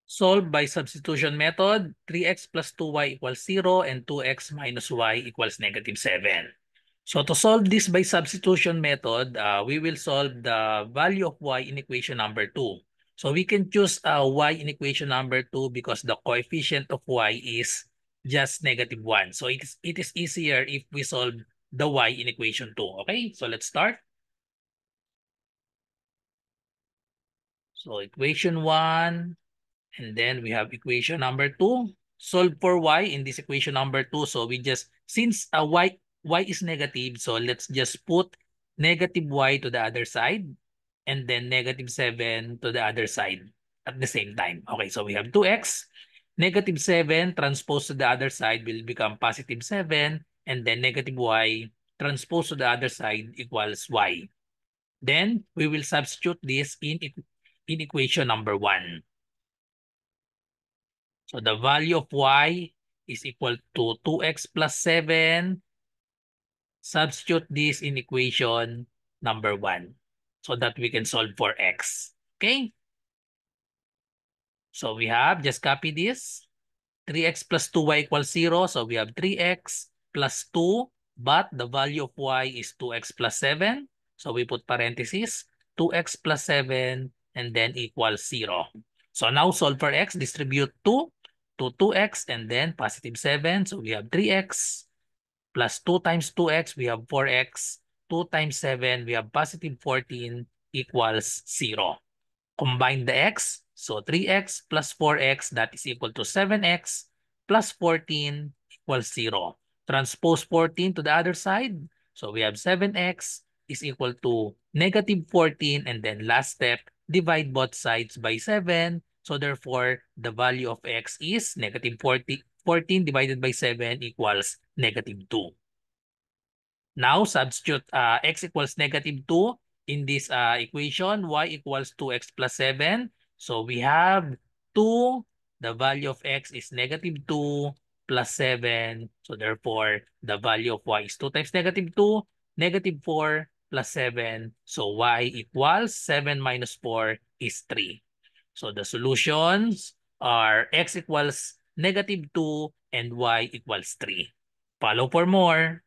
Solve by substitution method, 3x plus 2y equals 0 and 2x minus y equals -7. So to solve this by substitution method, we will solve the value of y in equation number 2. So we can choose y in equation number 2 because the coefficient of y is just -1. So it is easier if we solve the y in equation 2. Okay, so let's start. So equation 1. And then we have equation number 2. Solve for y in this equation number 2. So we just, since y is negative, so let's just put negative y to the other side and then -7 to the other side at the same time. Okay, so we have 2x. -7 transposed to the other side will become +7, and then negative y transposed to the other side equals y. Then we will substitute this in equation number 1. So the value of y is equal to 2x plus 7. Substitute this in equation number 1 so that we can solve for x. Okay? So we have, just copy this. 3x plus 2y equals 0. So we have 3x plus 2, but the value of y is 2x plus 7. So we put parentheses, 2x plus 7, and then equals 0. So now solve for x, distribute 2 to 2x, and then +7. So we have 3x plus 2 times 2x, we have 4x. 2 times 7, we have +14 equals 0. Combine the x. So 3x plus 4x, that is equal to 7x plus 14 equals 0. Transpose 14 to the other side. So we have 7x is equal to -14. And then last step, divide both sides by 7. So therefore, the value of x is -14 divided by 7 equals -2. Now substitute x equals -2 in this equation. Y equals 2x plus 7. So we have 2. The value of x is -2 plus 7. So therefore, the value of y is 2 times -2, -4 plus 7. So y equals 7 minus 4 is 3. So the solutions are x equals -2 and y equals 3. Follow for more.